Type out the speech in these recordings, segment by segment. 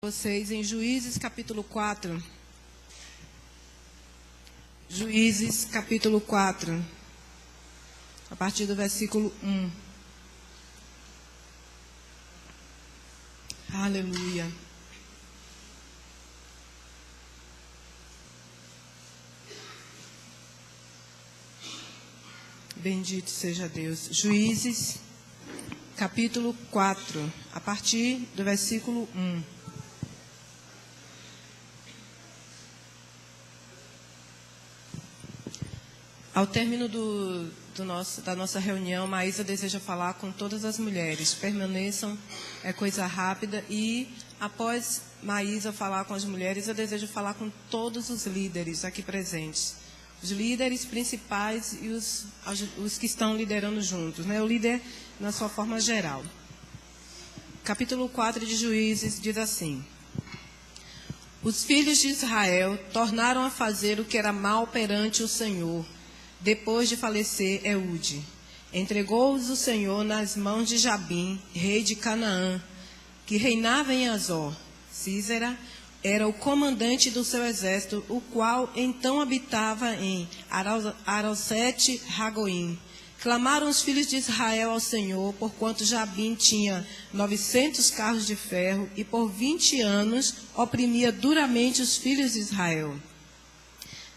Vocês em Juízes capítulo 4. Juízes capítulo 4, a partir do versículo 1. Aleluia. Bendito seja Deus. Juízes capítulo 4, a partir do versículo 1. Ao término da nossa reunião, Maísa deseja falar com todas as mulheres. Permaneçam, é coisa rápida. E após Maísa falar com as mulheres, eu desejo falar com todos os líderes aqui presentes. Os líderes principais e os que estão liderando juntos, né? O líder na sua forma geral. Capítulo 4 de Juízes diz assim: Os filhos de Israel tornaram a fazer o que era mal perante o Senhor. Depois de falecer Eude, entregou-os o Senhor nas mãos de Jabim, rei de Canaã, que reinava em Azor. Sísera era o comandante do seu exército, o qual então habitava em Arosete-Ragoim. Clamaram os filhos de Israel ao Senhor, porquanto Jabim tinha 900 carros de ferro e por 20 anos oprimia duramente os filhos de Israel.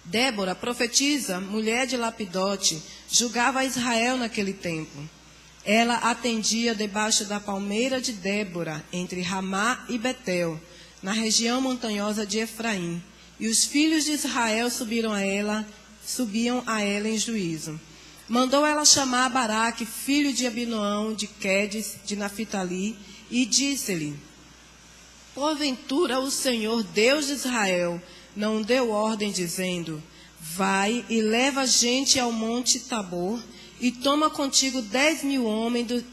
Débora, profetisa, mulher de Lapidote, julgava Israel naquele tempo. Ela atendia debaixo da palmeira de Débora, entre Ramá e Betel, na região montanhosa de Efraim. E os filhos de Israel subiam a ela em juízo. Mandou ela chamar Baraque, filho de Abinoão, de Quedes, de Naphtali, e disse-lhe: Porventura o Senhor, Deus de Israel, não deu ordem dizendo: Vai e leva gente ao monte Tabor, e toma contigo 10.000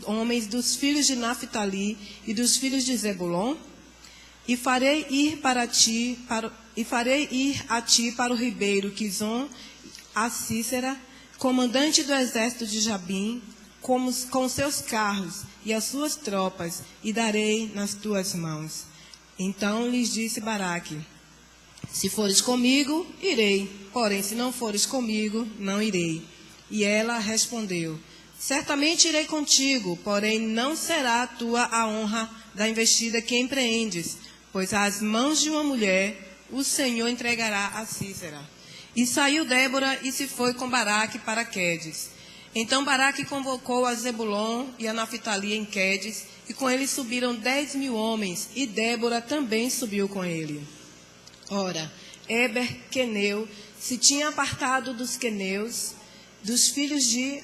homens dos filhos de Naphtali e dos filhos de Zebulon? E farei ir a ti para o ribeiro Quizon, a Sísera, comandante do exército de Jabim, com seus carros e as suas tropas, e darei nas tuas mãos. Então lhes disse Baraque: Se fores comigo, irei. Porém, se não fores comigo, não irei. E ela respondeu: Certamente irei contigo, porém não será tua a honra da investida que empreendes, pois às mãos de uma mulher o Senhor entregará a Sísera. E saiu Débora e se foi com Baraque para Quedes. Então Baraque convocou a Zebulon e a Naphtali em Quedes, e com ele subiram 10.000 homens, e Débora também subiu com ele. Ora, Eber, queneu, se tinha apartado dos queneus, dos filhos de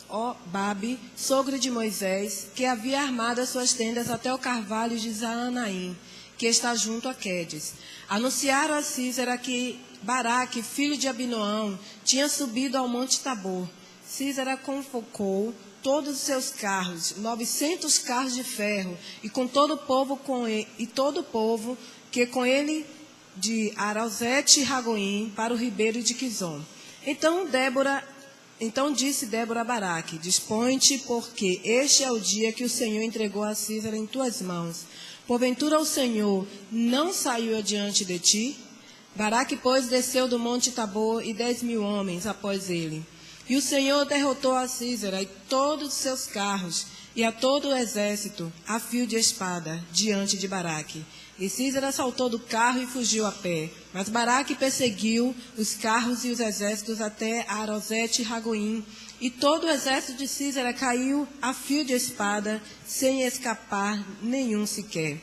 Obabe, sogro de Moisés, que havia armado as suas tendas até o carvalho de Zaanaim, que está junto a Quedes. Anunciaram a Sísera que Baraque, filho de Abinoão, tinha subido ao monte Tabor. Sísera convocou todos os seus carros, 900 carros de ferro, e com todo o povo que com ele de Arosete-Ragoim para o ribeiro de Quizon. Então disse Débora a Baraque: Dispõe-te, porque este é o dia que o Senhor entregou a Sísera em tuas mãos. Porventura o Senhor não saiu adiante de ti? Baraque, pois, desceu do monte Tabor e 10.000 homens após ele. E o Senhor derrotou a Sísera e todos os seus carros, e a todo o exército, a fio de espada, diante de Baraque. E Sísera saltou do carro e fugiu a pé. Mas Baraque perseguiu os carros e os exércitos até Arosete-Ragoim. E todo o exército de Sísera caiu a fio de espada, sem escapar nenhum sequer.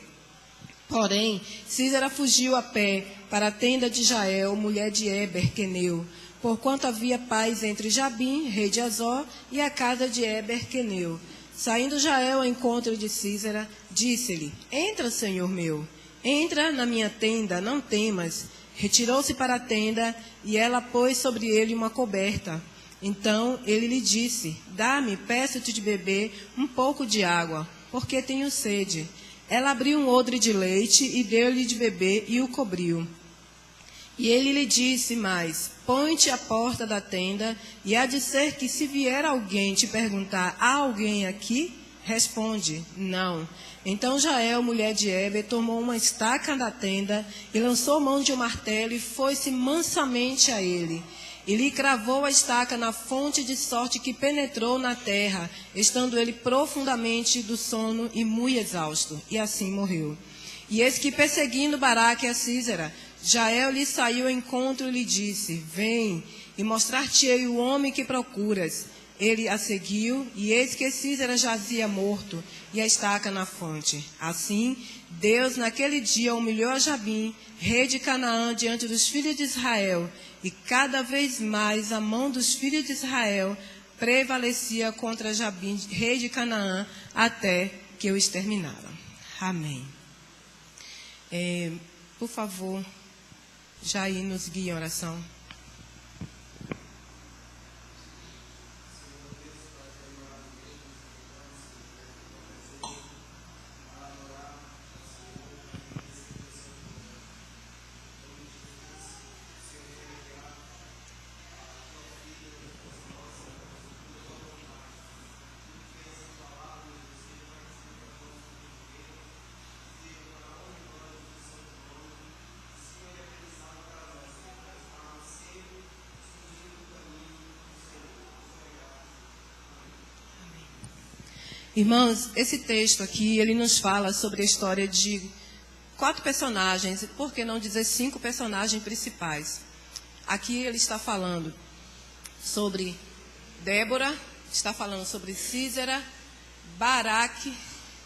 Porém, Sísera fugiu a pé para a tenda de Jael, mulher de Eber, queneu, porquanto havia paz entre Jabim, rei de Azor, e a casa de Eber, queneu. Saindo Jael ao encontro de Sísera, disse-lhe: Entra, senhor meu, entra na minha tenda, não temas. Retirou-se para a tenda, e ela pôs sobre ele uma coberta. Então ele lhe disse: Dá-me, peço-te de beber um pouco de água, porque tenho sede. Ela abriu um odre de leite e deu-lhe de beber e o cobriu. E ele lhe disse mais: Põe-te à porta da tenda, e há de ser que se vier alguém te perguntar: Há alguém aqui? Responde, não. Então Jael, mulher de Heber, tomou uma estaca da tenda e lançou mão de um martelo e foi-se mansamente a ele. E lhe cravou a estaca na fonte de sorte que penetrou na terra, estando ele profundamente do sono e muito exausto. E assim morreu. E eis que perseguindo Baraque a Sísera, Jael lhe saiu ao encontro e lhe disse, vem, e mostrar-te-ei o homem que procuras. Ele a seguiu, e eis que Sísera jazia morto, e a estaca na fonte. Assim, Deus naquele dia humilhou a Jabim, rei de Canaã, diante dos filhos de Israel, e cada vez mais a mão dos filhos de Israel prevalecia contra Jabim, rei de Canaã, até que o exterminaram. Amém. Por favor, Jair nos guie em oração. Irmãos, esse texto aqui, ele nos fala sobre a história de 4 personagens, por que não dizer 5 personagens principais. Aqui ele está falando sobre Débora, está falando sobre Sísera, Baraque,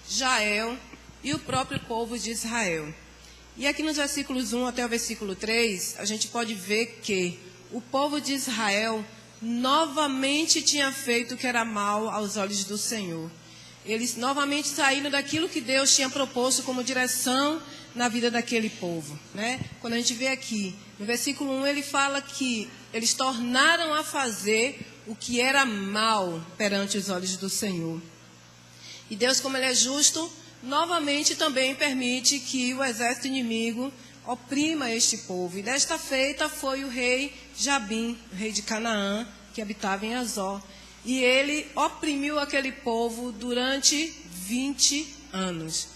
Jael e o próprio povo de Israel. E aqui nos versículos 1 até o versículo 3, a gente pode ver que o povo de Israel novamente tinha feito o que era mal aos olhos do Senhor. Eles novamente saíram daquilo que Deus tinha proposto como direção na vida daquele povo, né? Quando a gente vê aqui, no versículo 1, ele fala que eles tornaram a fazer o que era mal perante os olhos do Senhor. E Deus, como Ele é justo, novamente também permite que o exército inimigo oprima este povo. E desta feita foi o rei Jabim, o rei de Canaã, que habitava em Azor. E ele oprimiu aquele povo durante 20 anos.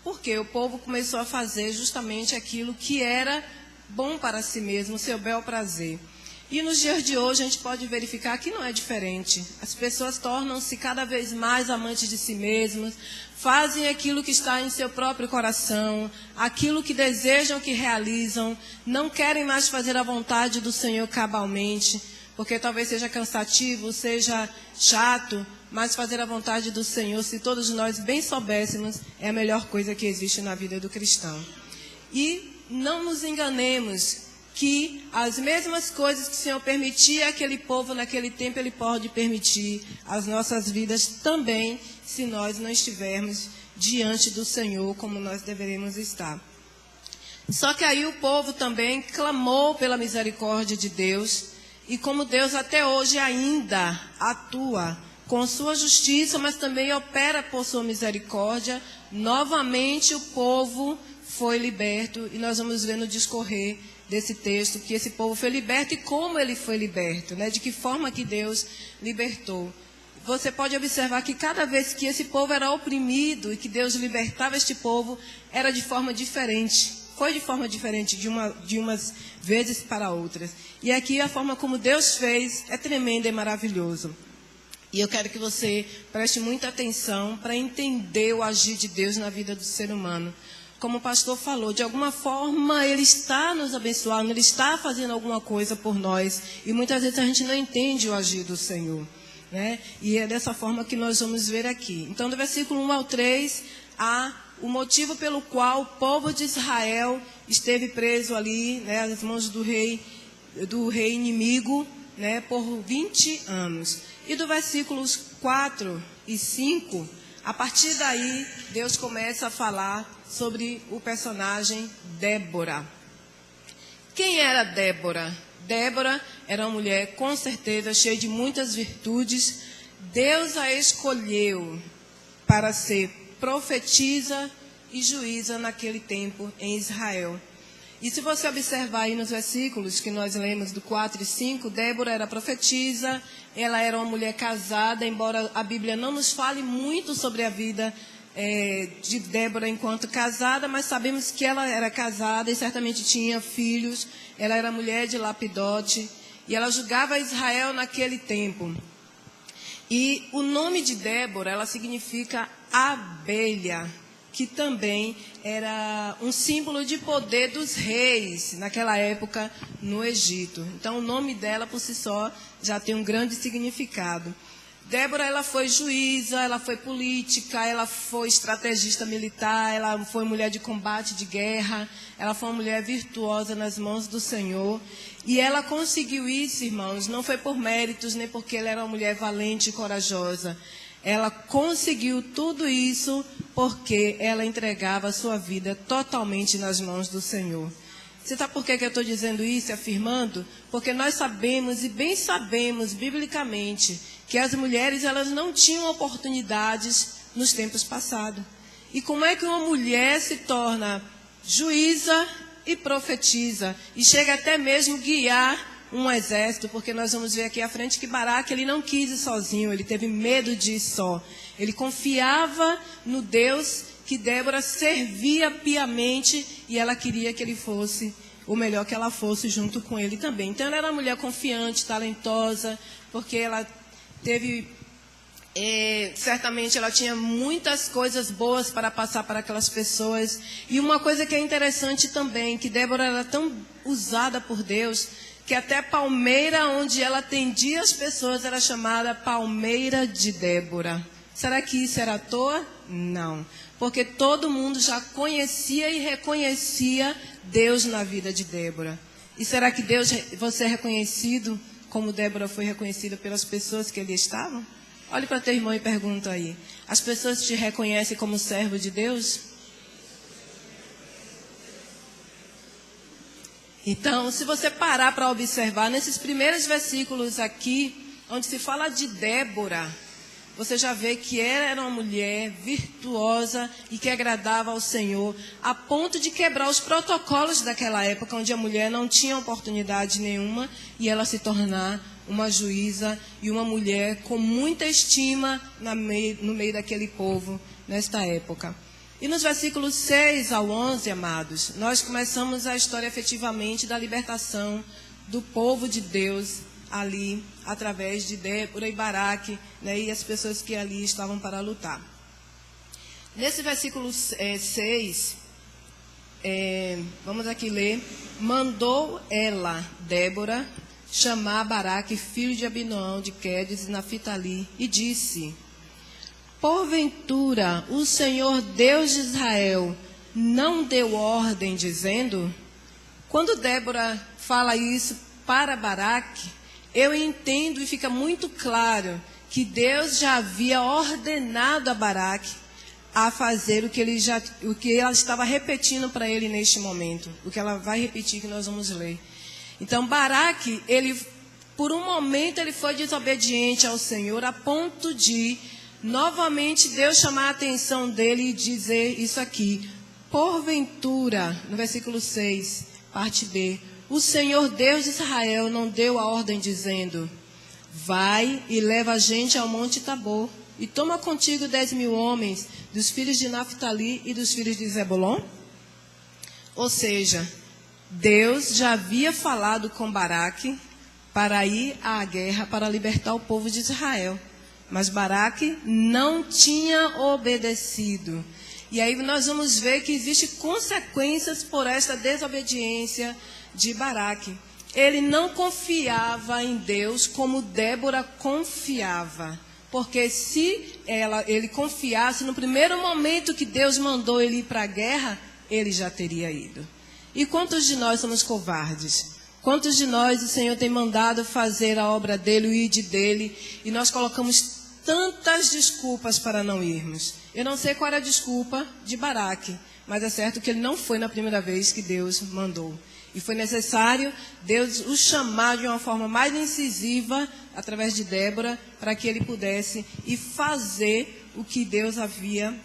Porque o povo começou a fazer justamente aquilo que era bom para si mesmo, o seu bel prazer. E nos dias de hoje a gente pode verificar que não é diferente. As pessoas tornam-se cada vez mais amantes de si mesmas, fazem aquilo que está em seu próprio coração, aquilo que desejam que realizam, não querem mais fazer a vontade do Senhor cabalmente, porque talvez seja cansativo, seja chato, mas fazer a vontade do Senhor, se todos nós bem soubéssemos, é a melhor coisa que existe na vida do cristão. E não nos enganemos que as mesmas coisas que o Senhor permitia àquele povo naquele tempo, Ele pode permitir às nossas vidas também, se nós não estivermos diante do Senhor como nós deveremos estar. Só que aí o povo também clamou pela misericórdia de Deus, e como Deus até hoje ainda atua com sua justiça, mas também opera por sua misericórdia, novamente o povo foi liberto, e nós vamos ver no discorrer desse texto que esse povo foi liberto e como ele foi liberto, né? De que forma que Deus libertou. Você pode observar que cada vez que esse povo era oprimido e que Deus libertava este povo, era de forma diferente. Foi de forma diferente de umas vezes para outras. E aqui a forma como Deus fez é tremenda e maravilhoso. E eu quero que você preste muita atenção para entender o agir de Deus na vida do ser humano. Como o pastor falou, de alguma forma Ele está nos abençoando, Ele está fazendo alguma coisa por nós. E muitas vezes a gente não entende o agir do Senhor, né? E é dessa forma que nós vamos ver aqui. Então, do versículo 1 ao 3, há o motivo pelo qual o povo de Israel esteve preso ali, né, às mãos do rei inimigo, né, por 20 anos. E do versículos 4 e 5, a partir daí, Deus começa a falar sobre o personagem Débora. Quem era Débora? Débora era uma mulher, com certeza, cheia de muitas virtudes. Deus a escolheu para ser profetisa e juíza naquele tempo em Israel. E se você observar aí nos versículos que nós lemos do 4 e 5, Débora era profetisa, ela era uma mulher casada, embora a Bíblia não nos fale muito sobre a vida de Débora enquanto casada, mas sabemos que ela era casada e certamente tinha filhos. Ela era mulher de Lapidote e ela julgava Israel naquele tempo. E o nome de Débora, ela significa abelha, que também era um símbolo de poder dos reis naquela época no Egito. Então, o nome dela, por si só, já tem um grande significado. Débora, ela foi juíza, ela foi política, ela foi estrategista militar, ela foi mulher de combate, de guerra, ela foi uma mulher virtuosa nas mãos do Senhor. E ela conseguiu isso, irmãos, não foi por méritos, nem porque ela era uma mulher valente e corajosa. Ela conseguiu tudo isso porque ela entregava a sua vida totalmente nas mãos do Senhor. Você sabe por que eu estou dizendo isso, afirmando? Porque nós sabemos, e bem sabemos, biblicamente, que as mulheres elas não tinham oportunidades nos tempos passados. E como é que uma mulher se torna juíza e profetiza, e chega até mesmo guiar um exército? Porque nós vamos ver aqui à frente que Baraque, ele não quis ir sozinho, ele teve medo de ir só. Ele confiava no Deus que Débora servia piamente e ela queria que ele fosse, ou melhor, que ela fosse junto com ele também. Então ela era uma mulher confiante, talentosa, porque ela teve, certamente ela tinha muitas coisas boas para passar para aquelas pessoas. E uma coisa que é interessante também, que Débora era tão usada por Deus, que até a palmeira onde ela atendia as pessoas era chamada palmeira de Débora. Será que isso era à toa? Não. Porque todo mundo já conhecia e reconhecia Deus na vida de Débora. E será que você é reconhecido como Débora foi reconhecida pelas pessoas que ali estavam? Olhe para teu irmão e pergunta aí. As pessoas te reconhecem como servo de Deus? Então, se você parar para observar, nesses primeiros versículos aqui, onde se fala de Débora, você já vê que ela era uma mulher virtuosa e que agradava ao Senhor, a ponto de quebrar os protocolos daquela época, onde a mulher não tinha oportunidade nenhuma, e ela se tornar uma juíza e uma mulher com muita estima no meio daquele povo, nesta época. E nos versículos 6 ao 11, amados, nós começamos a história efetivamente da libertação do povo de Deus ali, através de Débora e Baraque, né, e as pessoas que ali estavam para lutar. Nesse versículo 6, vamos aqui ler: mandou ela, Débora, chamar Baraque, filho de Abinoão, de Quedes e Naphtali, e disse: porventura o Senhor Deus de Israel não deu ordem dizendo? Quando Débora fala isso para Baraque, eu entendo e fica muito claro que Deus já havia ordenado a Baraque a fazer o que ela estava repetindo para ele neste momento, o que ela vai repetir que nós vamos ler. Então Baraque, por um momento ele foi desobediente ao Senhor, a ponto de novamente Deus chamar a atenção dele e dizer isso aqui: porventura, no versículo 6, parte B, o Senhor Deus de Israel não deu a ordem dizendo: vai e leva a gente ao monte Tabor, e toma contigo 10.000 homens, dos filhos de Naphtali e dos filhos de Zebulon? Ou seja, Deus já havia falado com Baraque para ir à guerra, para libertar o povo de Israel. Mas Baraque não tinha obedecido. E aí nós vamos ver que existem consequências por esta desobediência de Baraque. Ele não confiava em Deus como Débora confiava. Porque se ele confiasse, no primeiro momento que Deus mandou ele ir para a guerra, ele já teria ido. E quantos de nós somos covardes? Quantos de nós o Senhor tem mandado fazer a obra dele, o ID dele, e nós colocamos tantas desculpas para não irmos? Eu não sei qual era a desculpa de Baraque, mas é certo que ele não foi na primeira vez que Deus mandou. E foi necessário Deus o chamar de uma forma mais incisiva, através de Débora, para que ele pudesse ir fazer o que Deus havia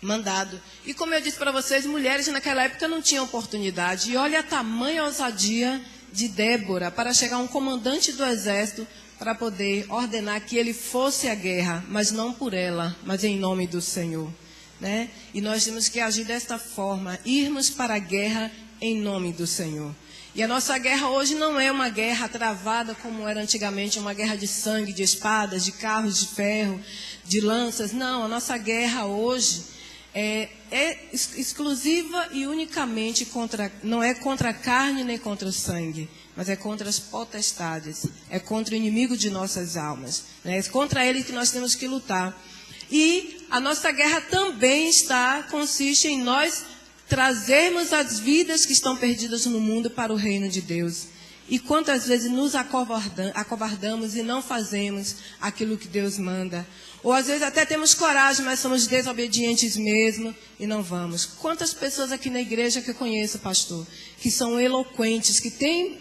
mandado. E como eu disse para vocês, mulheres naquela época não tinham oportunidade. E olha a tamanha ousadia de Débora para chegar um comandante do exército para poder ordenar que ele fosse à guerra, mas não por ela, mas em nome do Senhor, né? E nós temos que agir desta forma, irmos para a guerra em nome do Senhor. E a nossa guerra hoje não é uma guerra travada como era antigamente, uma guerra de sangue, de espadas, de carros de ferro, de lanças. Não, a nossa guerra hoje é exclusiva e unicamente não é contra a carne nem contra o sangue, mas é contra as potestades, é contra o inimigo de nossas almas, né? É contra ele que nós temos que lutar. E a nossa guerra também consiste em nós trazermos as vidas que estão perdidas no mundo para o reino de Deus. E quantas vezes nos acovardamos e não fazemos aquilo que Deus manda. Ou às vezes até temos coragem, mas somos desobedientes mesmo e não vamos. Quantas pessoas aqui na igreja que eu conheço, pastor, que são eloquentes, que têm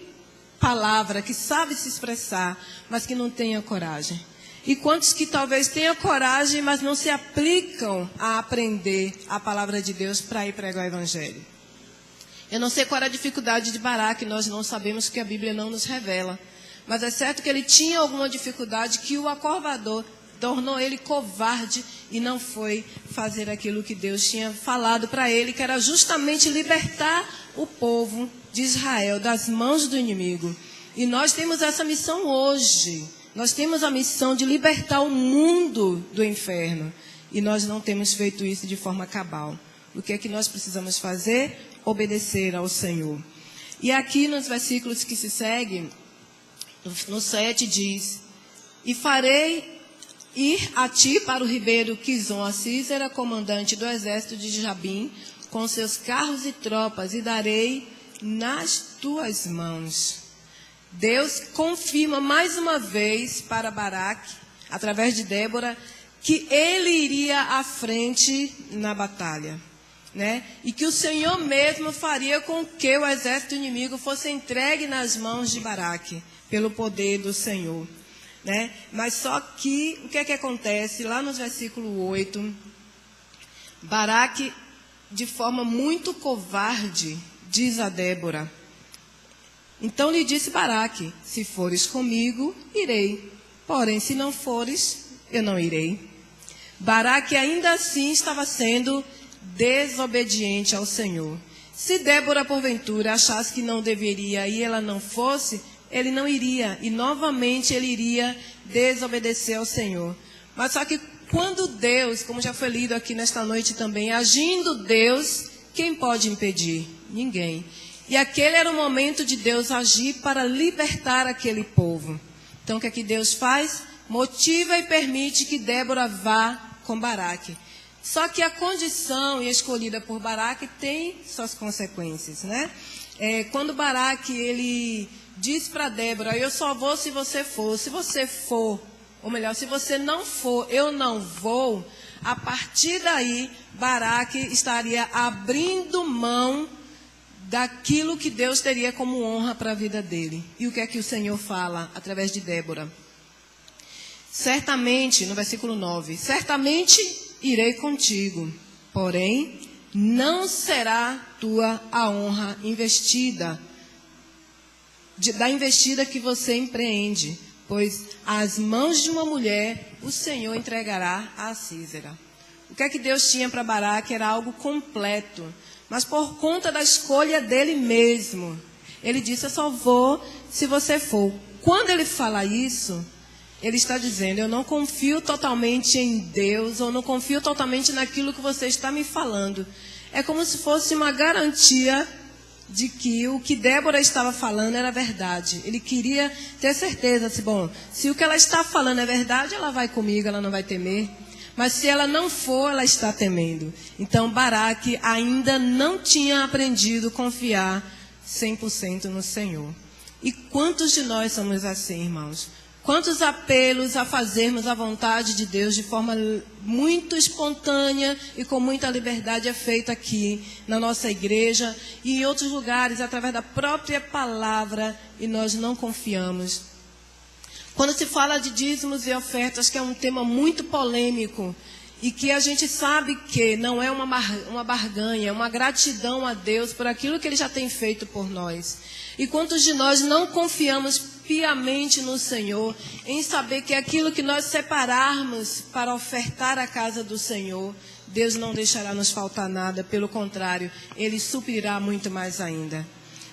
palavra, que sabem se expressar, mas que não têm a coragem. E quantos que talvez tenham coragem, mas não se aplicam a aprender a palavra de Deus para ir pregar o evangelho. Eu não sei qual era a dificuldade de Baraque, nós não sabemos, que a Bíblia não nos revela. Mas é certo que ele tinha alguma dificuldade que o acovardou, tornou ele covarde e não foi fazer aquilo que Deus tinha falado para ele, que era justamente libertar o povo de Israel das mãos do inimigo. E nós temos essa missão hoje. Nós temos a missão de libertar o mundo do inferno. E nós não temos feito isso de forma cabal. O que é que nós precisamos fazer? Obedecer ao Senhor. E aqui nos versículos que se seguem, no 7 diz: E farei ir a ti para o ribeiro Quizon a Císera, comandante do exército de Jabim, com seus carros e tropas, e darei nas tuas mãos. Deus confirma mais uma vez para Baraque, através de Débora, que ele iria à frente na batalha, né? E que o Senhor mesmo faria com que o exército inimigo fosse entregue nas mãos de Baraque, pelo poder do Senhor, né? Mas só que, o que é que acontece? Lá no versículo 8, Baraque, de forma muito covarde, diz a Débora: Então lhe disse Baraque: Se fores comigo, irei. Porém, se não fores, eu não irei. Baraque ainda assim estava sendo desobediente ao Senhor. Se Débora, porventura, achasse que não deveria e ela não fosse, ele não iria. E novamente ele iria desobedecer ao Senhor. Mas só que quando Deus, como já foi lido aqui nesta noite também, agindo Deus, quem pode impedir? Ninguém. E aquele era o momento de Deus agir para libertar aquele povo. Então, o que é que Deus faz? Motiva e permite que Débora vá com Baraque. Só que a condição escolhida por Baraque tem suas consequências, né? Quando Baraque, ele diz para Débora: Eu só vou se você for. Se você for, ou melhor, se você não for, eu não vou. A partir daí, Baraque estaria abrindo mão daquilo que Deus teria como honra para a vida dele. E o que é que o Senhor fala através de Débora? Certamente, no versículo 9, certamente irei contigo, porém não será tua a honra investida, da investida que você empreende, pois às mãos de uma mulher o Senhor entregará a Císera. O que é que Deus tinha para Baraque? Era algo completo. Mas por conta da escolha dele mesmo, ele disse: Eu só vou se você for. Quando ele fala isso, ele está dizendo: Eu não confio totalmente em Deus, ou não confio totalmente naquilo que você está me falando. É como se fosse uma garantia de que o que Débora estava falando era verdade. Ele queria ter certeza, assim, bom, se o que ela está falando é verdade, ela vai comigo, ela não vai temer. Mas se ela não for, ela está temendo. Então, Baraque ainda não tinha aprendido a confiar 100% no Senhor. E quantos de nós somos assim, irmãos? Quantos apelos a fazermos a vontade de Deus de forma muito espontânea e com muita liberdade é feito aqui na nossa igreja e em outros lugares, através da própria palavra, e nós não confiamos. Quando se fala de dízimos e ofertas, que é um tema muito polêmico, e que a gente sabe que não é uma barganha, é uma gratidão a Deus por aquilo que Ele já tem feito por nós. E quantos de nós não confiamos piamente no Senhor, em saber que aquilo que nós separarmos para ofertar à casa do Senhor, Deus não deixará nos faltar nada, pelo contrário, Ele suprirá muito mais ainda.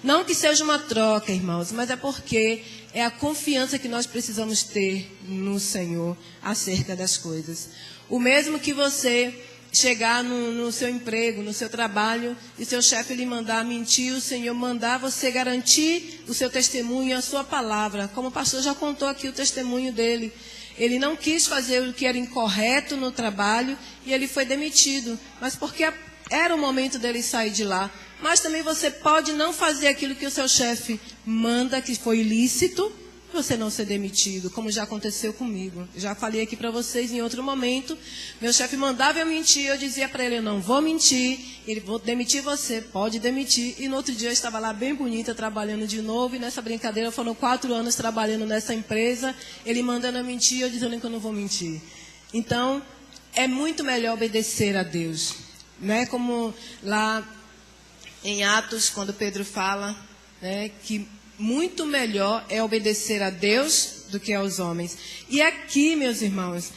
Não que seja uma troca, irmãos, mas é porque é a confiança que nós precisamos ter no Senhor acerca das coisas. O mesmo que você chegar no seu emprego, no seu trabalho, e seu chefe lhe mandar mentir, o Senhor mandar você garantir o seu testemunho, a sua palavra. Como o pastor já contou aqui o testemunho dele. Ele não quis fazer o que era incorreto no trabalho e ele foi demitido. Mas porque era o momento dele sair de lá. Mas também você pode não fazer aquilo que o seu chefe manda, que foi ilícito, você não ser demitido, como já aconteceu comigo. Já falei aqui para vocês em outro momento. Meu chefe mandava eu mentir, eu dizia para ele, eu não vou mentir, ele vou demitir você, pode demitir. E no outro dia eu estava lá bem bonita, trabalhando de novo, e nessa brincadeira foram 4 anos trabalhando nessa empresa, ele mandando eu mentir, eu dizendo que eu não vou mentir. Então, é muito melhor obedecer a Deus. Né? Como lá em Atos, quando Pedro fala, né, que muito melhor é obedecer a Deus do que aos homens. E aqui, meus irmãos,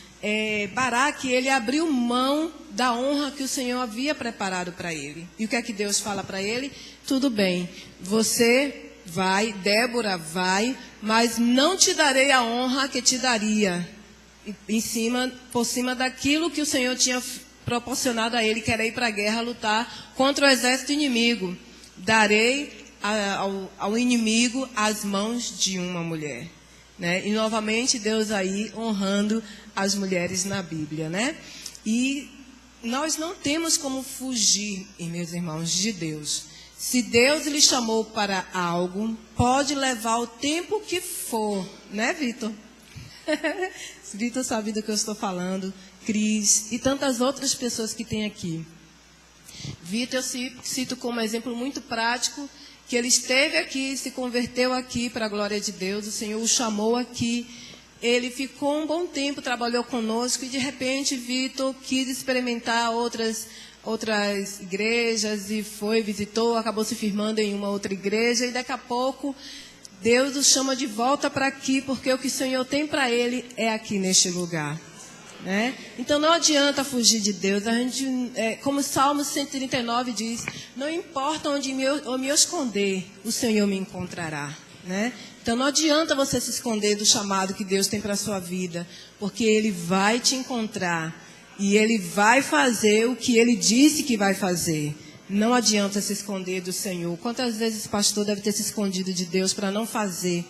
Baraque, ele abriu mão da honra que o Senhor havia preparado para ele. E o que é que Deus fala para ele? Tudo bem, você vai, Débora vai, mas não te darei a honra que te daria por cima daquilo que o Senhor tinha proporcionado a ele, que era ir para a guerra, lutar contra o exército inimigo. Darei ao inimigo as mãos de uma mulher. Né? E novamente Deus aí honrando as mulheres na Bíblia. Né? E nós não temos como fugir, meus irmãos, de Deus. Se Deus lhe chamou para algo, pode levar o tempo que for. Né, Vitor? Vitor sabe do que eu estou falando. Cris e tantas outras pessoas que tem aqui. Vitor eu cito como exemplo muito prático, que ele esteve aqui, se converteu aqui para a glória de Deus, o Senhor o chamou aqui, ele ficou um bom tempo, trabalhou conosco e de repente Vitor quis experimentar outras igrejas e visitou, acabou se firmando em uma outra igreja e daqui a pouco Deus o chama de volta para aqui, porque o que o Senhor tem para ele é aqui neste lugar. Né? Então não adianta fugir de Deus. A gente, como o Salmo 139 diz, não importa onde eu me esconder, o Senhor me encontrará. Né? Então não adianta você se esconder do chamado que Deus tem para a sua vida, porque Ele vai te encontrar e Ele vai fazer o que Ele disse que vai fazer. Não adianta se esconder do Senhor. Quantas vezes o pastor deve ter se escondido de Deus para não fazer?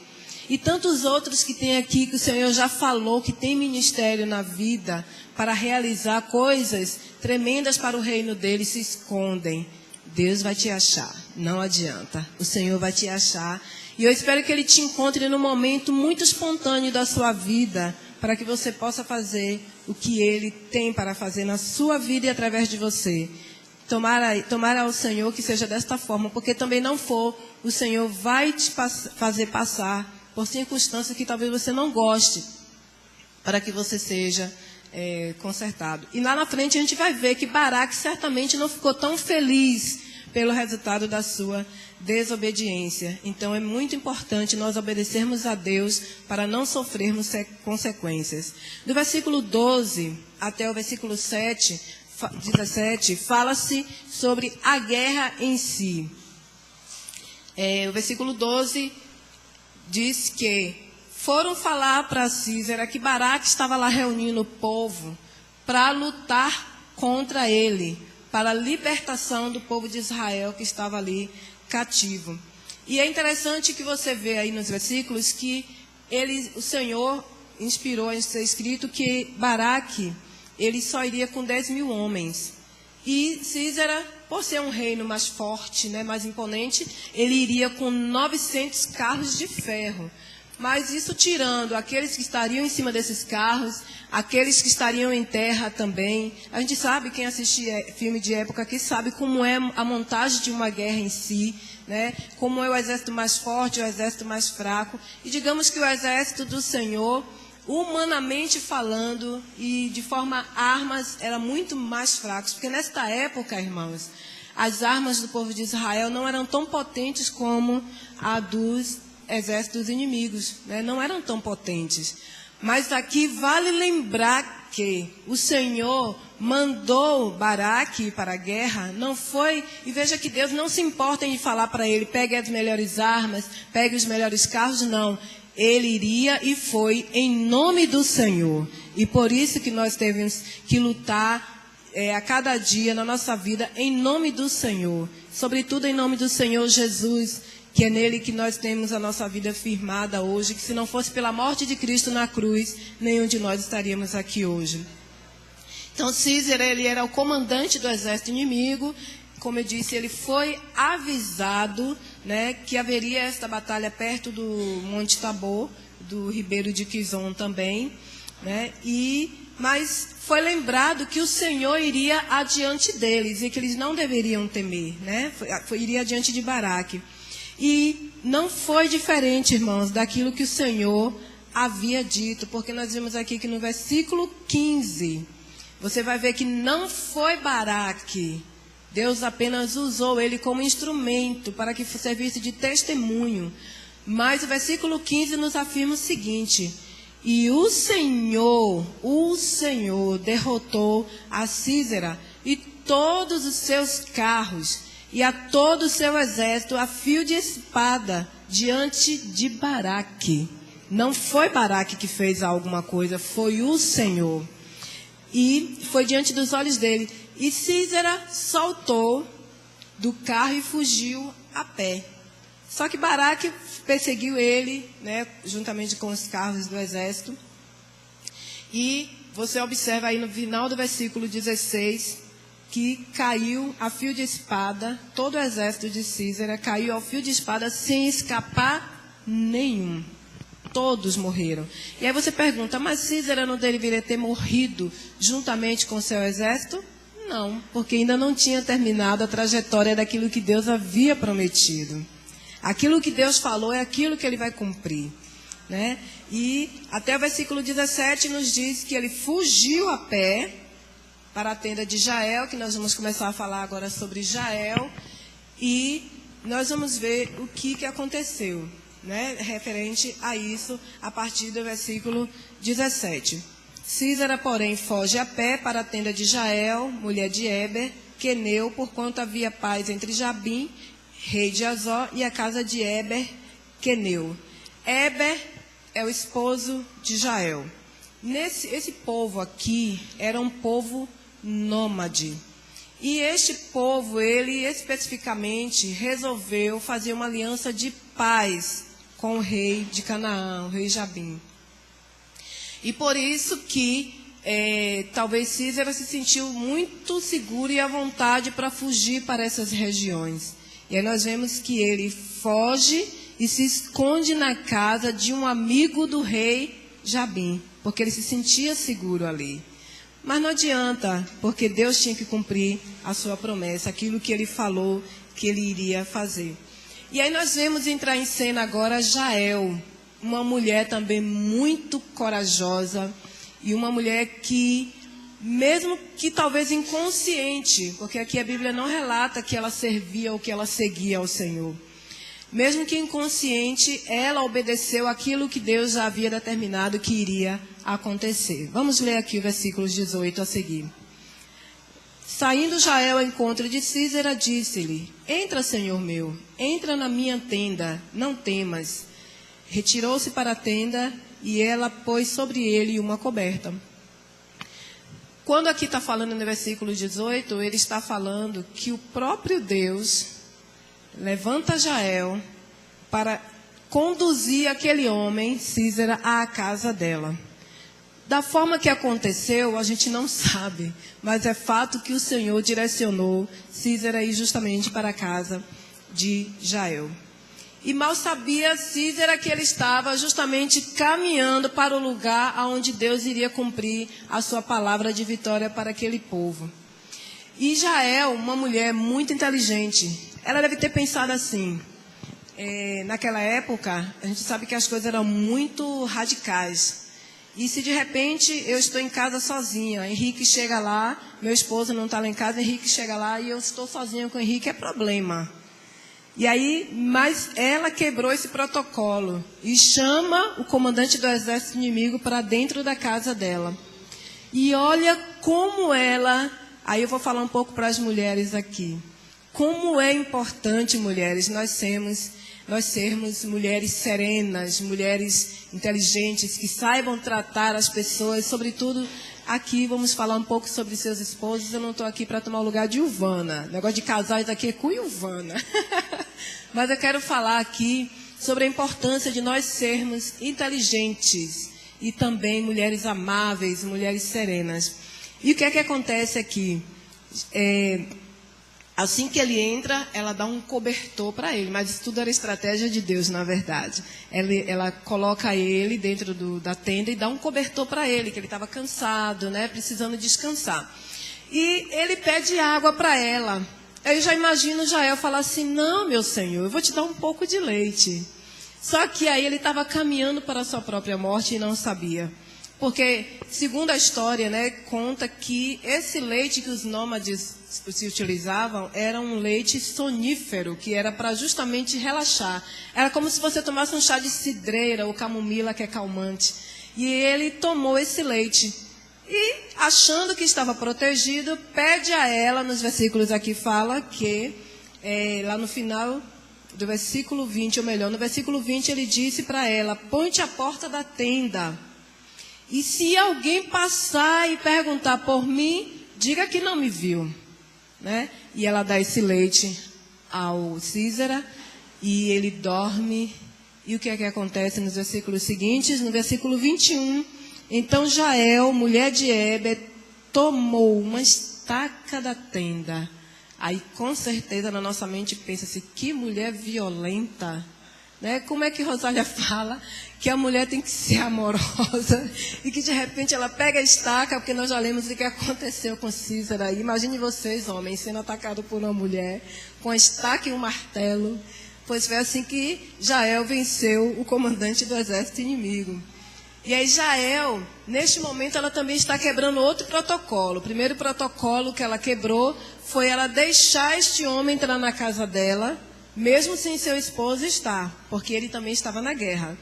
E tantos outros que tem aqui, que o Senhor já falou, que tem ministério na vida para realizar coisas tremendas para o reino dele, se escondem. Deus vai te achar, não adianta. O Senhor vai te achar. E eu espero que Ele te encontre num momento muito espontâneo da sua vida, para que você possa fazer o que Ele tem para fazer na sua vida e através de você. Tomara ao Senhor que seja desta forma, porque também não for, o Senhor vai te fazer passar por circunstâncias que talvez você não goste, para que você seja consertado. E lá na frente a gente vai ver que Baraque certamente não ficou tão feliz pelo resultado da sua desobediência. Então é muito importante nós obedecermos a Deus para não sofrermos consequências. Do versículo 12 até o versículo 17, fala-se sobre a guerra em si. O versículo 12 diz que foram falar para Císera que Baraque estava lá reunindo o povo para lutar contra ele, para a libertação do povo de Israel que estava ali cativo. E é interessante que você vê aí nos versículos que o Senhor inspirou a ser escrito que Baraque, ele só iria com 10.000 homens. E Císera, por ser um reino mais forte, né, mais imponente, ele iria com 900 carros de ferro. Mas isso tirando aqueles que estariam em cima desses carros, aqueles que estariam em terra também. A gente sabe, quem assiste filme de época aqui sabe como é a montagem de uma guerra em si, né? Como é o exército mais forte, o exército mais fraco. E digamos que o exército do Senhor humanamente falando e de forma armas eram muito mais fracos, porque nesta época, irmãos, as armas do povo de Israel não eram tão potentes como a dos exércitos inimigos, né? Não eram tão potentes. Mas aqui vale lembrar que o Senhor mandou Baraque para a guerra, não foi, e veja que Deus não se importa em falar para ele, pegue as melhores armas, pegue os melhores carros, não. Ele iria e foi em nome do Senhor. E por isso que nós temos que lutar a cada dia na nossa vida em nome do Senhor. Sobretudo em nome do Senhor Jesus, que é nele que nós temos a nossa vida firmada hoje, que se não fosse pela morte de Cristo na cruz, nenhum de nós estaríamos aqui hoje. Então Císera, ele era o comandante do exército inimigo. Como eu disse, ele foi avisado, né, que haveria esta batalha perto do Monte Tabor, do Ribeiro de Quizon também, né, mas foi lembrado que o Senhor iria adiante deles e que eles não deveriam temer, né, iria adiante de Baraque. E não foi diferente, irmãos, daquilo que o Senhor havia dito, porque nós vimos aqui que no versículo 15, você vai ver que não foi Baraque. Deus apenas usou ele como instrumento para que servisse de testemunho. Mas o versículo 15 nos afirma o seguinte: e o Senhor derrotou a Císera e todos os seus carros e a todo o seu exército a fio de espada diante de Baraque. Não foi Baraque que fez alguma coisa, foi o Senhor. E foi diante dos olhos dele. E Císera saltou do carro e fugiu a pé. Só que Baraque perseguiu ele, né, juntamente com os carros do exército. E você observa aí no final do versículo 16, que caiu a fio de espada, todo o exército de Císera caiu ao fio de espada sem escapar nenhum. Todos morreram. E aí você pergunta, mas Císera não deveria ter morrido juntamente com seu exército? Não, porque ainda não tinha terminado a trajetória daquilo que Deus havia prometido. Aquilo que Deus falou é aquilo que ele vai cumprir, né? E até o versículo 17 nos diz que ele fugiu a pé para a tenda de Jael, que nós vamos começar a falar agora sobre Jael, e nós vamos ver o que aconteceu, né, referente a isso, a partir do versículo 17. Císera, porém, foge a pé para a tenda de Jael, mulher de Eber, queneu, porquanto havia paz entre Jabim, rei de Azó, e a casa de Eber, queneu. Eber é o esposo de Jael. Esse povo aqui era um povo nômade. E este povo, ele especificamente resolveu fazer uma aliança de paz com o rei de Canaã, o rei Jabim. E por isso que talvez Císera se sentiu muito seguro e à vontade para fugir para essas regiões. E aí nós vemos que ele foge e se esconde na casa de um amigo do rei Jabim, porque ele se sentia seguro ali. Mas não adianta, porque Deus tinha que cumprir a sua promessa, aquilo que ele falou que ele iria fazer. E aí nós vemos entrar em cena agora Jael, uma mulher também muito corajosa e uma mulher que, mesmo que talvez inconsciente, porque aqui a Bíblia não relata que ela servia ou que ela seguia ao Senhor. Mesmo que inconsciente, ela obedeceu aquilo que Deus já havia determinado que iria acontecer. Vamos ler aqui o versículo 18 a seguir. Saindo Jael ao encontro de Císera, disse-lhe: entra, Senhor meu, entra na minha tenda, não temas. Retirou-se para a tenda e ela pôs sobre ele uma coberta. Quando aqui está falando no versículo 18, ele está falando que o próprio Deus levanta Jael para conduzir aquele homem, Císera, à casa dela. Da forma que aconteceu, a gente não sabe, mas é fato que o Senhor direcionou Císera a ir justamente para a casa de Jael. E mal sabia Císera que ele estava justamente caminhando para o lugar onde Deus iria cumprir a sua palavra de vitória para aquele povo. E Jael, uma mulher muito inteligente, ela deve ter pensado assim, naquela época, a gente sabe que as coisas eram muito radicais. E se de repente eu estou em casa sozinha, Henrique chega lá, meu esposo não está lá em casa, Henrique chega lá e eu estou sozinha com o Henrique, é problema. E aí, mas ela quebrou esse protocolo e chama o comandante do exército inimigo para dentro da casa dela. E olha como ela, aí eu vou falar um pouco para as mulheres aqui. Como é importante, mulheres, nós sermos mulheres serenas, mulheres inteligentes, que saibam tratar as pessoas, sobretudo aqui vamos falar um pouco sobre seus esposos. Eu não estou aqui para tomar o lugar de Ilvana, o negócio de casais aqui é com Ilvana. Mas eu quero falar aqui sobre a importância de nós sermos inteligentes e também mulheres amáveis, mulheres serenas. E o que é que acontece aqui? Assim que ele entra, ela dá um cobertor para ele, mas isso tudo era estratégia de Deus, na verdade. Ela coloca ele dentro da tenda e dá um cobertor para ele, que ele estava cansado, né, precisando descansar. E ele pede água para ela. Eu já imagino Jael falar assim, não, meu senhor, eu vou te dar um pouco de leite. Só que aí ele estava caminhando para a sua própria morte e não sabia. Porque, segundo a história, né, conta que esse leite que os nômades se utilizavam era um leite sonífero, que era para justamente relaxar. Era como se você tomasse um chá de cidreira ou camomila, que é calmante. E ele tomou esse leite. E, achando que estava protegido, pede a ela, nos versículos aqui fala que, lá no final do versículo 20, ou melhor, no versículo 20 ele disse para ela, põe-te à porta da tenda. E se alguém passar e perguntar por mim, diga que não me viu. Né? E ela dá esse leite ao Císera e ele dorme. E o que é que acontece nos versículos seguintes? No versículo 21, então Jael, mulher de Heber, tomou uma estaca da tenda. Aí com certeza na nossa mente pensa-se, que mulher violenta. Né? Como é que Rosália fala que a mulher tem que ser amorosa e que de repente ela pega a estaca, porque nós já lemos o que aconteceu com Císera. Imagine vocês, homens, sendo atacados por uma mulher com a estaca e um martelo. Pois foi assim que Jael venceu o comandante do exército inimigo. E aí Jael, neste momento, ela também está quebrando outro protocolo. O primeiro protocolo que ela quebrou foi ela deixar este homem entrar na casa dela, mesmo sem seu esposo estar, porque ele também estava na guerra.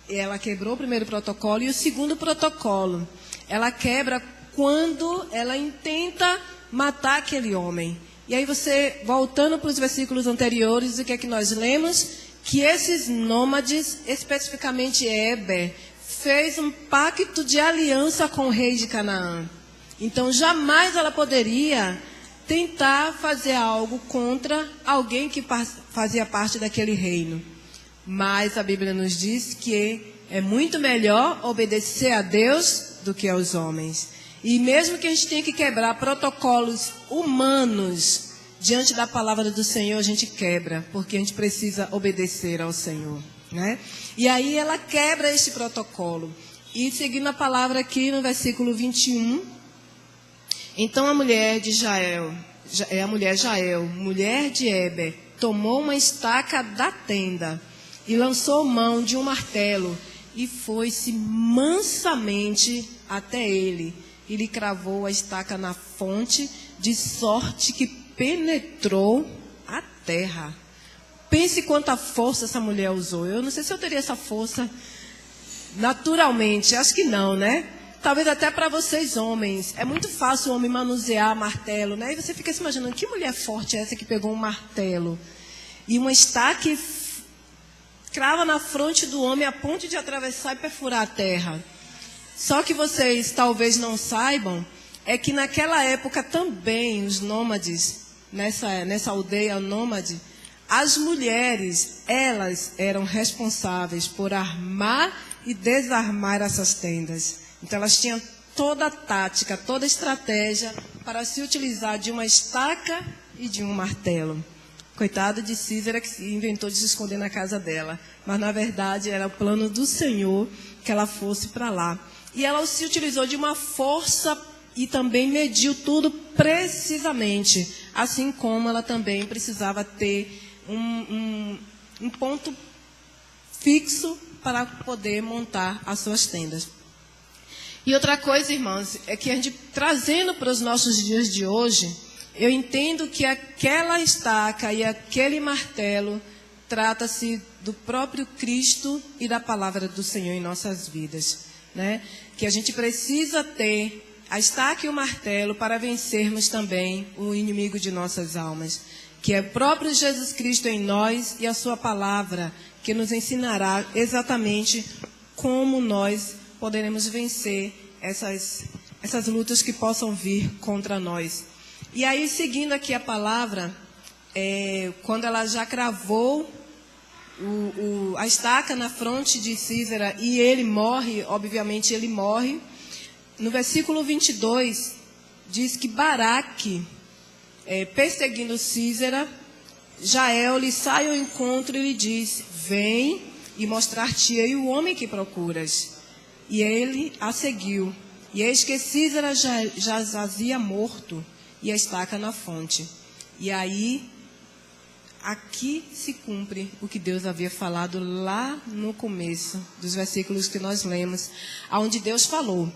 Ela quebrou o primeiro protocolo. E o segundo protocolo, ela quebra quando ela intenta matar aquele homem. E aí você, voltando para os versículos anteriores, o que é que nós lemos? Que esses nômades, especificamente Heber, fez um pacto de aliança com o rei de Canaã. Então jamais ela poderia tentar fazer algo contra alguém que fazia parte daquele reino. Mas a Bíblia nos diz que é muito melhor obedecer a Deus do que aos homens. E mesmo que a gente tenha que quebrar protocolos humanos diante da palavra do Senhor, a gente quebra, porque a gente precisa obedecer ao Senhor. Né? E aí ela quebra esse protocolo. E seguindo a palavra aqui no versículo 21, então a mulher de Jael, mulher de Heber, tomou uma estaca da tenda e lançou mão de um martelo e foi-se mansamente até ele e lhe cravou a estaca na fonte, de sorte que penetrou a terra. Pense quanta força essa mulher usou. Eu não sei se eu teria essa força naturalmente. Acho que não, né? Talvez até para vocês, homens. É muito fácil o homem manusear martelo, né? E você fica se imaginando, que mulher forte é essa que pegou um martelo? E uma estaca crava na fronte do homem a ponto de atravessar e perfurar a terra. Só que vocês talvez não saibam, é que naquela época também os nômades, nessa aldeia nômade, as mulheres, elas eram responsáveis por armar e desarmar essas tendas. Então elas tinham toda a tática, toda a estratégia para se utilizar de uma estaca e de um martelo. Coitado de Císera, que inventou de se esconder na casa dela. Mas na verdade era o plano do Senhor que ela fosse para lá. E ela se utilizou de uma força e também mediu tudo precisamente. Assim como ela também precisava ter um ponto fixo para poder montar as suas tendas. E outra coisa, irmãos, é que a gente, trazendo para os nossos dias de hoje, eu entendo que aquela estaca e aquele martelo trata-se do próprio Cristo e da palavra do Senhor em nossas vidas, né? Que a gente precisa ter a estaca e o martelo para vencermos também o inimigo de nossas almas, que é o próprio Jesus Cristo em nós e a sua palavra, que nos ensinará exatamente como nós poderemos vencer essas lutas que possam vir contra nós. E aí, seguindo aqui a palavra, quando ela já cravou a estaca na fronte de Císera e ele morre, obviamente ele morre, no versículo 22, diz que Baraque, perseguindo Císera, Jael lhe sai ao encontro e lhe diz: vem e mostrar-te-ei o homem que procuras. E ele a seguiu. E eis que Císera já jazia morto e a estaca na fonte. E aí, aqui se cumpre o que Deus havia falado lá no começo dos versículos que nós lemos, onde Deus falou: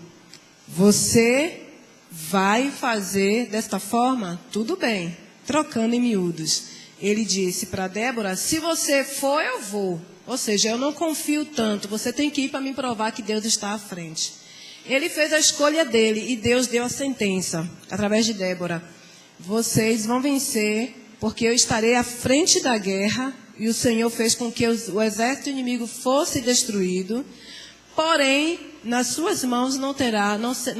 você vai fazer desta forma? Tudo bem, trocando em miúdos. Ele disse para Débora: se você for, eu vou. Ou seja, eu não confio tanto, você tem que ir para me provar que Deus está à frente. Ele fez a escolha dele e Deus deu a sentença, através de Débora: vocês vão vencer, porque eu estarei à frente da guerra. E o Senhor fez com que o exército inimigo fosse destruído. Porém, nas suas mãos não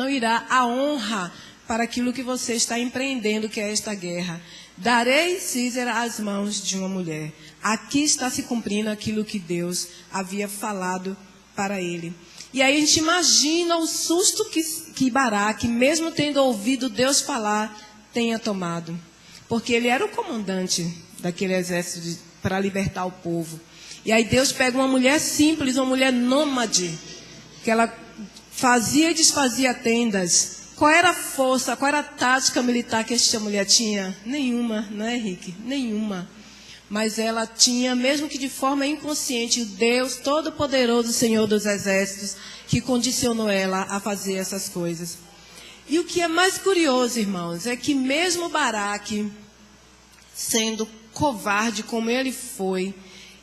irá a honra para aquilo que você está empreendendo, que é esta guerra. Darei Císera às mãos de uma mulher. Aqui está se cumprindo aquilo que Deus havia falado para ele. E aí a gente imagina o susto que Baraque, mesmo tendo ouvido Deus falar, tenha tomado. Porque ele era o comandante daquele exército para libertar o povo. E aí Deus pega uma mulher simples, uma mulher nômade, que ela fazia e desfazia tendas. Qual era a força, qual era a tática militar que esta mulher tinha? Nenhuma, não é, Henrique? Nenhuma. Mas ela tinha, mesmo que de forma inconsciente, o Deus Todo-Poderoso, Senhor dos Exércitos, que condicionou ela a fazer essas coisas. E o que é mais curioso, irmãos, é que mesmo Baraque, sendo covarde como ele foi,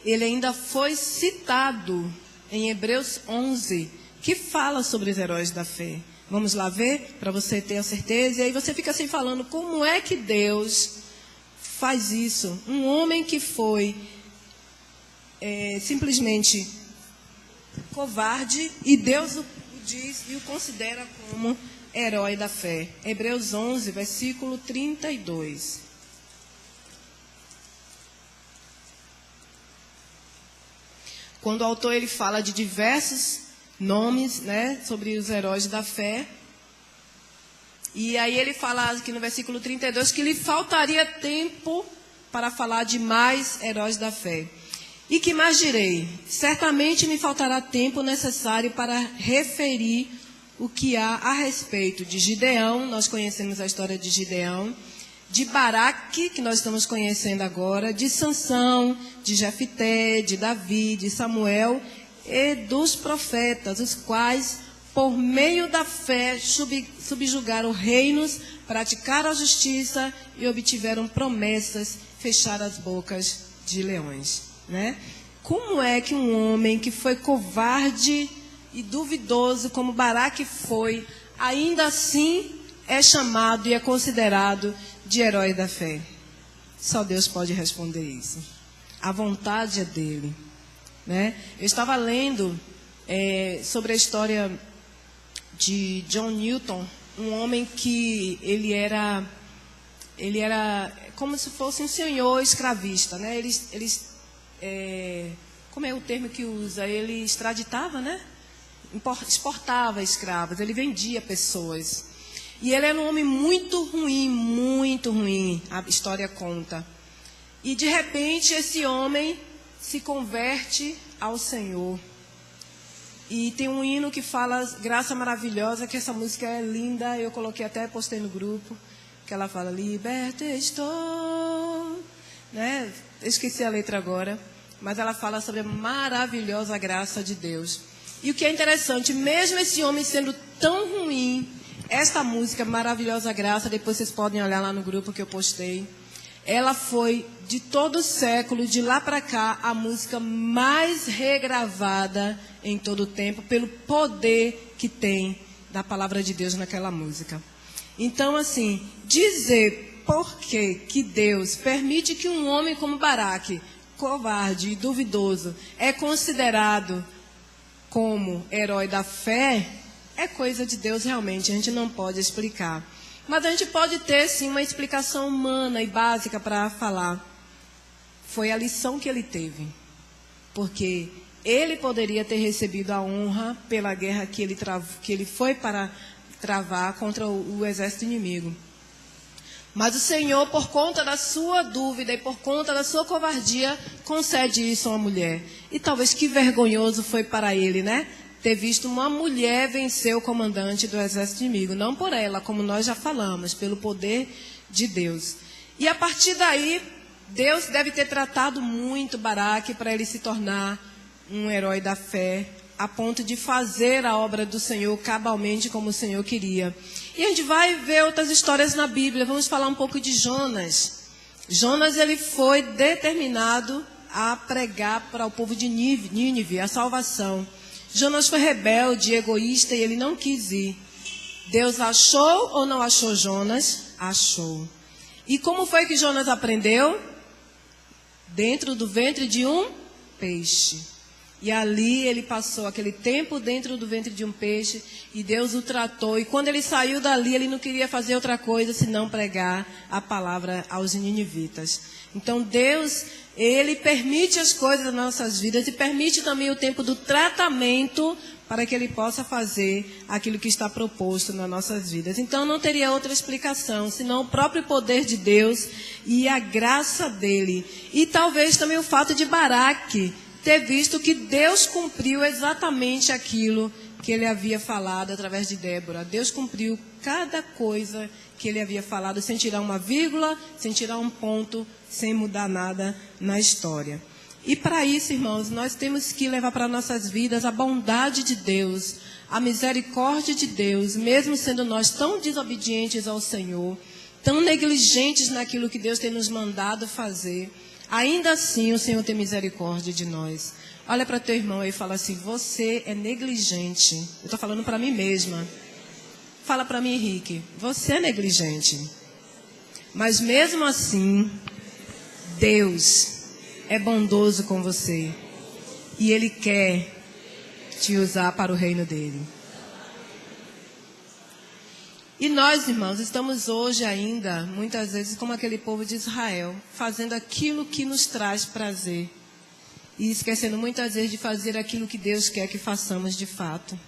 ele ainda foi citado em Hebreus 11, que fala sobre os heróis da fé. Vamos lá ver, para você ter a certeza. E aí você fica assim falando, como é que Deus faz isso? Um homem que foi simplesmente covarde, e Deus o diz e o considera como herói da fé. Hebreus 11, versículo 32. Quando o autor ele fala de diversos nomes, né, sobre os heróis da fé. E aí ele fala aqui no versículo 32 que lhe faltaria tempo para falar de mais heróis da fé. E que mais direi? Certamente me faltará tempo necessário para referir o que há a respeito de Gideão. Nós conhecemos a história de Gideão. De Baraque, que nós estamos conhecendo agora, de Sansão, de Jefité, de Davi, de Samuel e dos profetas, os quais, por meio da fé, subjugaram reinos, praticaram a justiça e obtiveram promessas, fecharam as bocas de leões. Né? Como é que um homem que foi covarde e duvidoso, como Baraque foi, ainda assim é chamado e é considerado de herói da fé? Só Deus pode responder isso. A vontade é dele. Né? Eu estava lendo sobre a história de John Newton, um homem que ele era como se fosse um senhor escravista. Né? Como é o termo que usa? Ele extraditava, né? Exportava escravos, ele vendia pessoas. E ele era um homem muito ruim, a história conta. E de repente esse homem se converte ao Senhor. E tem um hino que fala Graça Maravilhosa, que essa música é linda, eu coloquei até, postei no grupo, que ela fala, liberta estou, né? Eu esqueci a letra agora, mas ela fala sobre a maravilhosa graça de Deus. E o que é interessante, mesmo esse homem sendo tão ruim, esta música, Maravilhosa Graça, depois vocês podem olhar lá no grupo que eu postei, ela foi, de todo o século, de lá para cá, a música mais regravada em todo o tempo, pelo poder que tem da palavra de Deus naquela música. Então, assim, dizer por que Deus permite que um homem como Baraque, covarde e duvidoso, é considerado como herói da fé, é coisa de Deus realmente, a gente não pode explicar. Mas a gente pode ter, sim, uma explicação humana e básica para falar. Foi a lição que ele teve. Porque ele poderia ter recebido a honra pela guerra que ele foi para travar contra o exército inimigo. Mas o Senhor, por conta da sua dúvida e por conta da sua covardia, concede isso a uma mulher. E talvez que vergonhoso foi para ele, né? Ter visto uma mulher vencer o comandante do exército inimigo. Não por ela, como nós já falamos, pelo poder de Deus. E a partir daí, Deus deve ter tratado muito Baraque para ele se tornar um herói da fé, a ponto de fazer a obra do Senhor cabalmente como o Senhor queria. E a gente vai ver outras histórias na Bíblia. Vamos falar um pouco de Jonas. Jonas, ele foi determinado a pregar para o povo de Nínive a salvação. Jonas foi rebelde, egoísta, e ele não quis ir. Deus achou ou não achou Jonas? Achou. E como foi que Jonas aprendeu? Dentro do ventre de um peixe. E ali ele passou aquele tempo dentro do ventre de um peixe, e Deus o tratou. E quando ele saiu dali, ele não queria fazer outra coisa senão pregar a palavra aos ninivitas. Então Deus, ele permite as coisas nas nossas vidas e permite também o tempo do tratamento para que ele possa fazer aquilo que está proposto nas nossas vidas. Então não teria outra explicação, senão o próprio poder de Deus e a graça dele. E talvez também o fato de Baraque ter visto que Deus cumpriu exatamente aquilo que ele havia falado através de Débora. Deus cumpriu cada coisa que ele havia falado, sem tirar uma vírgula, sem tirar um ponto, sem mudar nada na história. E para isso, irmãos, nós temos que levar para nossas vidas a bondade de Deus, a misericórdia de Deus, mesmo sendo nós tão desobedientes ao Senhor, tão negligentes naquilo que Deus tem nos mandado fazer. Ainda assim, o Senhor tem misericórdia de nós. Olha para teu irmão aí e fala assim: você é negligente. Eu estou falando para mim mesma. Fala para mim, Henrique, você é negligente. Mas mesmo assim, Deus é bondoso com você. E Ele quer te usar para o reino dEle. E nós, irmãos, estamos hoje ainda, muitas vezes, como aquele povo de Israel, fazendo aquilo que nos traz prazer. E esquecendo muitas vezes de fazer aquilo que Deus quer que façamos de fato.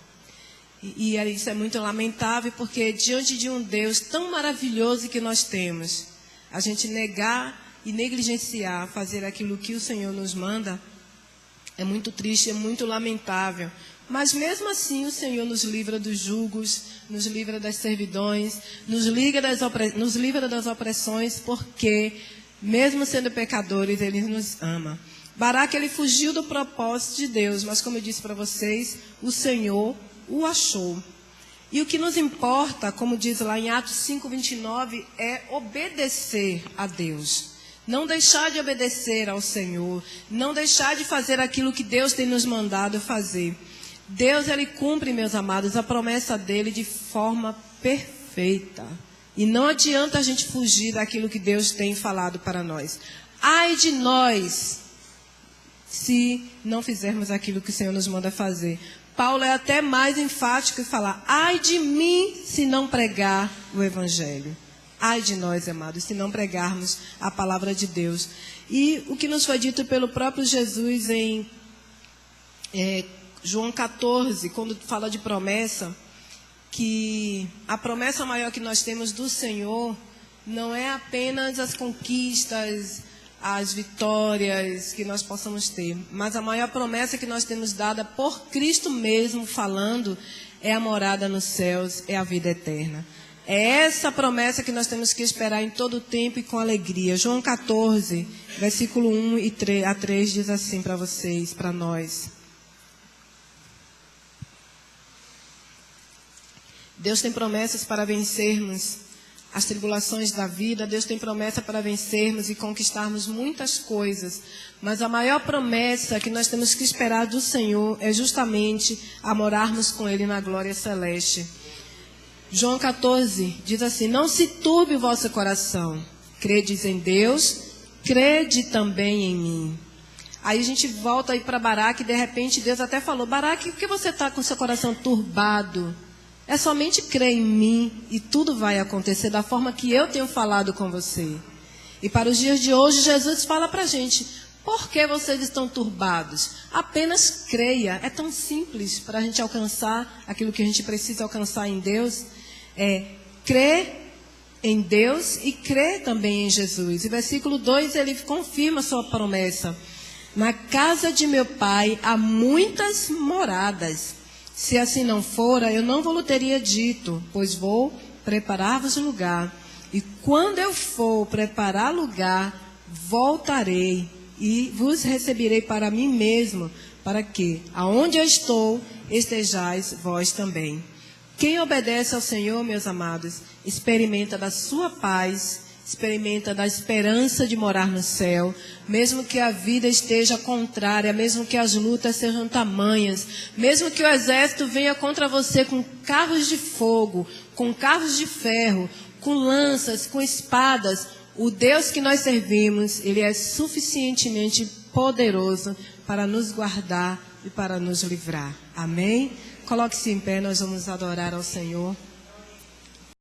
E isso é muito lamentável, porque diante de um Deus tão maravilhoso que nós temos, a gente negar e negligenciar fazer aquilo que o Senhor nos manda, é muito triste, é muito lamentável. Mas mesmo assim o Senhor nos livra dos julgos, nos livra das servidões, nos livra das opressões, porque mesmo sendo pecadores, Ele nos ama. Baraque, ele fugiu do propósito de Deus, mas como eu disse para vocês, o Senhor o achou. E o que nos importa, como diz lá em Atos 5:29, é obedecer a Deus. Não deixar de obedecer ao Senhor, não deixar de fazer aquilo que Deus tem nos mandado fazer. Deus, Ele cumpre, meus amados, a promessa dEle de forma perfeita. E não adianta a gente fugir daquilo que Deus tem falado para nós. Ai de nós, se não fizermos aquilo que o Senhor nos manda fazer. Paulo é até mais enfático em falar: ai de mim, se não pregar o Evangelho. Ai de nós, amados, se não pregarmos a palavra de Deus. E o que nos foi dito pelo próprio Jesus em João 14, quando fala de promessa, que a promessa maior que nós temos do Senhor não é apenas as conquistas, as vitórias que nós possamos ter, mas a maior promessa que nós temos dada por Cristo mesmo falando é a morada nos céus, é a vida eterna. É essa promessa que nós temos que esperar em todo o tempo e com alegria. João 14, versículo 1 a 3 diz assim para vocês, para nós. Deus tem promessas para vencermos as tribulações da vida. Deus tem promessa para vencermos e conquistarmos muitas coisas. Mas a maior promessa que nós temos que esperar do Senhor é justamente a morarmos com Ele na glória celeste. João 14 diz assim: não se turbe o vosso coração. Credes em Deus, crede também em mim. Aí a gente volta aí para Baraque e de repente Deus até falou: Baraque, por que você está com seu coração turbado? É somente crer em mim e tudo vai acontecer da forma que eu tenho falado com você. E para os dias de hoje, Jesus fala para a gente: por que vocês estão turbados? Apenas creia. É tão simples para a gente alcançar aquilo que a gente precisa alcançar em Deus. É crer em Deus e crer também em Jesus. E versículo 2, ele confirma a sua promessa. Na casa de meu pai há muitas moradas. Se assim não fora, eu não vou teria dito, pois vou preparar-vos lugar. E quando eu for preparar lugar, voltarei e vos receberei para mim mesmo, para que, aonde eu estou, estejais vós também. Quem obedece ao Senhor, meus amados, experimenta da sua paz, experimenta da esperança de morar no céu, mesmo que a vida esteja contrária, mesmo que as lutas sejam tamanhas, mesmo que o exército venha contra você com carros de fogo, com carros de ferro, com lanças, com espadas, o Deus que nós servimos, Ele é suficientemente poderoso para nos guardar e para nos livrar. Amém? Coloque-se em pé, nós vamos adorar ao Senhor.